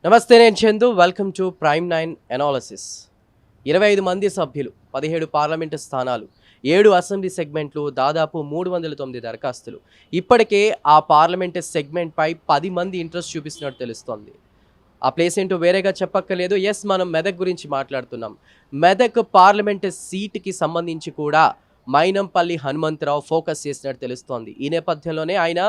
నమస్తే, నేను Chandu. Welcome to prime 9 analysis. 25 మంది సభ్యులు, 17 పార్లమెంటు స్థానాలు, 7 అసెంబ్లీ సెగ్మెంట్లు, దాదాపు 309 దరఖాస్తులు. ఇప్పటికే ఆ పార్లమెంటు సెగ్మెంట్పై 10 మంది ఇంట్రెస్ట్ చూపిస్తున్నట్టు తెలుస్తోంది. ఆ ప్లేస్ ఏంటో వేరేగా చెప్పక్కర్లేదు. మనం మెదక్ గురించి మాట్లాడుతున్నాం. మెదక్ పార్లమెంటు సీటుకి సంబంధించి కూడా మైనంపల్లి హనుమంతరావు ఫోకస్ చేసినట్టు తెలుస్తోంది. ఈ నేపథ్యంలోనే ఆయన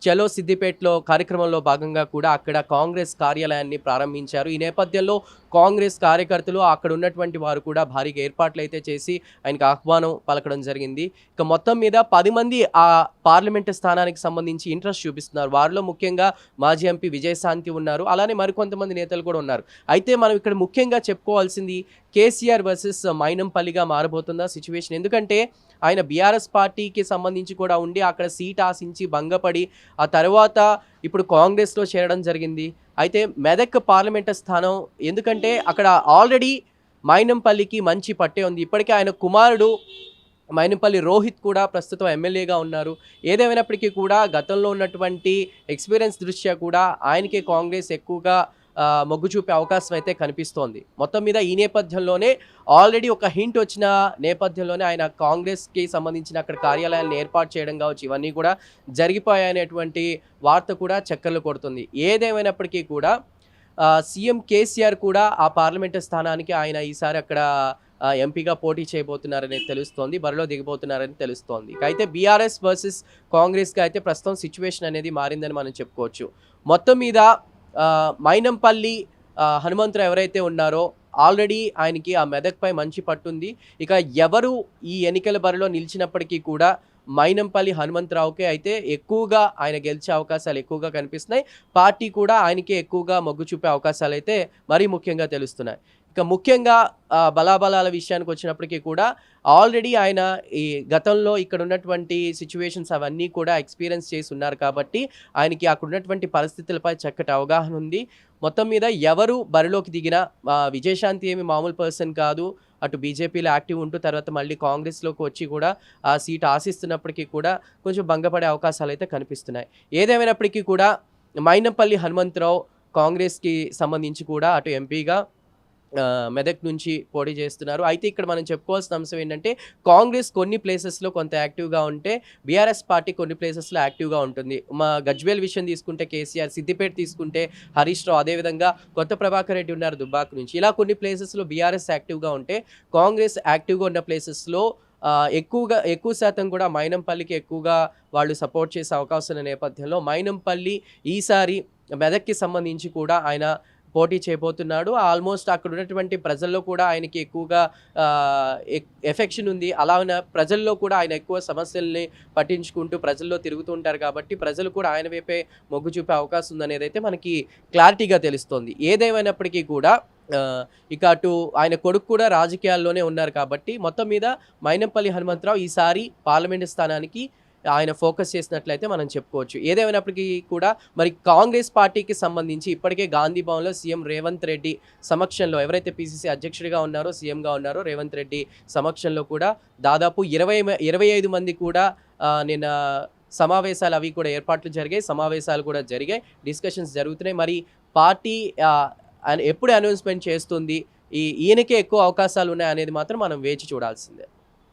చలో సిద్దిపేటలో కార్యక్రమంలో భాగంగా కూడా అక్కడ కాంగ్రెస్ కార్యాలయాన్ని ప్రారంభించారు. ఈ నేపథ్యంలో కాంగ్రెస్ కార్యకర్తలు, అక్కడ ఉన్నటువంటి వారు కూడా భారీగా ఏర్పాట్లు అయితే చేసి ఆయనకు ఆహ్వానం పలకడం జరిగింది. ఇక మొత్తం మీద 10 మంది ఆ పార్లమెంటు స్థానానికి సంబంధించి ఇంట్రెస్ట్ చూపిస్తున్నారు. వారిలో ముఖ్యంగా మాజీ ఎంపీ విజయశాంతి ఉన్నారు. అలానే మరికొంతమంది నేతలు కూడా ఉన్నారు. అయితే మనం ఇక్కడ ముఖ్యంగా చెప్పుకోవాల్సింది కేసీఆర్ వర్సెస్ మైనంపల్లిగా మారబోతుందా సిచ్యువేషన్. ఎందుకంటే ఆయన బీఆర్ఎస్ పార్టీకి సంబంధించి కూడా ఉండి అక్కడ సీట్ ఆశించి భంగపడి ఆ తర్వాత ఇప్పుడు కాంగ్రెస్లో చేరడం జరిగింది. అయితే మెదక్ పార్లమెంటు స్థానం, ఎందుకంటే అక్కడ ఆల్రెడీ మైనంపల్లికి మంచి పట్టే ఉంది. ఇప్పటికే ఆయన కుమారుడు మైనంపల్లి రోహిత్ కూడా ప్రస్తుతం ఎమ్మెల్యేగా ఉన్నారు. ఏదేమైనప్పటికీ కూడా గతంలో ఉన్నటువంటి ఎక్స్పీరియన్స్ దృష్ట్యా కూడా ఆయనకే కాంగ్రెస్ ఎక్కువగా మొగ్గు చూపే అవకాశం అయితే కనిపిస్తోంది. మొత్తం మీద ఈ నేపథ్యంలోనే ఆల్రెడీ ఒక హింట్ వచ్చిన నేపథ్యంలోనే ఆయన కాంగ్రెస్కి సంబంధించిన అక్కడ కార్యాలయాలను ఏర్పాటు చేయడం కావచ్చు, ఇవన్నీ కూడా జరిగిపోయాయనేటువంటి వార్త కూడా చక్కర్లు కొడుతుంది. ఏదేమైనప్పటికీ కూడా సీఎం కేసీఆర్ కూడా ఆ పార్లమెంటు స్థానానికి ఆయన ఈసారి అక్కడ ఎంపీగా పోటీ చేయబోతున్నారని తెలుస్తోంది, బరిలో దిగబోతున్నారని తెలుస్తోంది. అయితే బీఆర్ఎస్ వర్సెస్ కాంగ్రెస్గా అయితే ప్రస్తుతం సిచ్యువేషన్ అనేది మారిందని మనం చెప్పుకోవచ్చు. మొత్తం మీద మైనంపల్లి హనుమంతరావు ఎవరైతే ఉన్నారో ఆల్రెడీ ఆయనకి ఆ మెదక్పై మంచి పట్టుంది. ఇక ఎవరు ఈ ఎన్నికల బరిలో నిలిచినప్పటికీ కూడా మైనంపల్లి హనుమంతరావుకే అయితే ఎక్కువగా ఆయన గెలిచే అవకాశాలు ఎక్కువగా కనిపిస్తున్నాయి. పార్టీ కూడా ఆయనకే ఎక్కువగా మొగ్గు చూపే అవకాశాలు అయితే మరీ ముఖ్యంగా తెలుస్తున్నాయి. ఇక ముఖ్యంగా బలాబలాల విషయానికి వచ్చినప్పటికీ కూడా ఆల్రెడీ ఆయన ఈ గతంలో ఇక్కడ ఉన్నటువంటి సిచ్యువేషన్స్ అవన్నీ కూడా ఎక్స్పీరియన్స్ చేసి ఉన్నారు కాబట్టి ఆయనకి అక్కడ ఉన్నటువంటి పరిస్థితులపై చక్కటి అవగాహన ఉంది. మొత్తం మీద ఎవరు బరిలోకి దిగినా విజయశాంతి ఏమి మామూలు పర్సన్ కాదు. అటు బీజేపీలో యాక్టివ్ ఉంటూ తర్వాత మళ్ళీ కాంగ్రెస్లోకి వచ్చి కూడా ఆ సీట్ ఆశిస్తున్నప్పటికీ కూడా కొంచెం భంగపడే అవకాశాలు అయితే కనిపిస్తున్నాయి. ఏదేమైనప్పటికీ కూడా మైనంపల్లి హనుమంతరావు కాంగ్రెస్కి సంబంధించి కూడా అటు ఎంపీగా మెదక్ నుంచి పోటీ చేస్తున్నారు. అయితే ఇక్కడ మనం చెప్పుకోవాల్సిన అంశం ఏంటంటే కాంగ్రెస్ కొన్ని ప్లేసెస్లో కొంత యాక్టివ్గా ఉంటే బీఆర్ఎస్ పార్టీ కొన్ని ప్లేసెస్లో యాక్టివ్గా ఉంటుంది. మా గజ్వేల్ విషయం తీసుకుంటే కేసీఆర్, సిద్దిపేట తీసుకుంటే హరీష్ రావు, అదేవిధంగా కొత్త ప్రభాకర్ రెడ్డి ఉన్నారు దుబ్బాక నుంచి. ఇలా కొన్ని ప్లేసెస్లో బీఆర్ఎస్ యాక్టివ్గా ఉంటే కాంగ్రెస్ యాక్టివ్గా ఉన్న ప్లేసెస్లో ఎక్కువ శాతం కూడా మైనంపల్లికి ఎక్కువగా వాళ్ళు సపోర్ట్ చేసే అవకాశం ఉన్న నేపథ్యంలో మైనంపల్లి ఈసారి మెదక్కి సంబంధించి కూడా ఆయన పోటీ చేయబోతున్నాడు. ఆల్మోస్ట్ అక్కడ ఉన్నటువంటి ప్రజల్లో కూడా ఆయనకి ఎక్కువగా ఎఫెక్షన్ ఉంది. అలా ఉన్న ప్రజల్లో కూడా ఆయన ఎక్కువ సమస్యల్ని పట్టించుకుంటూ ప్రజల్లో తిరుగుతూ ఉంటారు కాబట్టి ప్రజలు కూడా ఆయన వైపే మొగ్గు చూపే అవకాశం ఉందనేది అయితే మనకి క్లారిటీగా తెలుస్తోంది. ఏదేమైనప్పటికీ కూడా ఇక అటు ఆయన కొడుకు కూడా రాజకీయాల్లోనే ఉన్నారు కాబట్టి మొత్తం మీద మైనంపల్లి హనుమంతరావు ఈసారి పార్లమెంటు స్థానానికి ఆయన ఫోకస్ చేసినట్లయితే మనం చెప్పుకోవచ్చు. ఏదేమైనప్పటికీ కూడా మరి కాంగ్రెస్ పార్టీకి సంబంధించి ఇప్పటికే గాంధీ భవన్లో సీఎం రేవంత్ రెడ్డి సమక్షంలో ఎవరైతే పీసీసీ అధ్యక్షుడిగా ఉన్నారో, సీఎంగా ఉన్నారో రేవంత్ రెడ్డి సమక్షంలో కూడా దాదాపు 25 మంది కూడా నిన్న సమావేశాలు అవి కూడా ఏర్పాట్లు జరిగాయి, సమావేశాలు కూడా జరిగాయి, డిస్కషన్స్ జరుగుతున్నాయి. మరి పార్టీ ఎప్పుడు అనౌన్స్మెంట్ చేస్తుంది, ఈయనకే ఎక్కువ అవకాశాలు ఉన్నాయి అనేది మాత్రం మనం వేచి చూడాల్సిందే.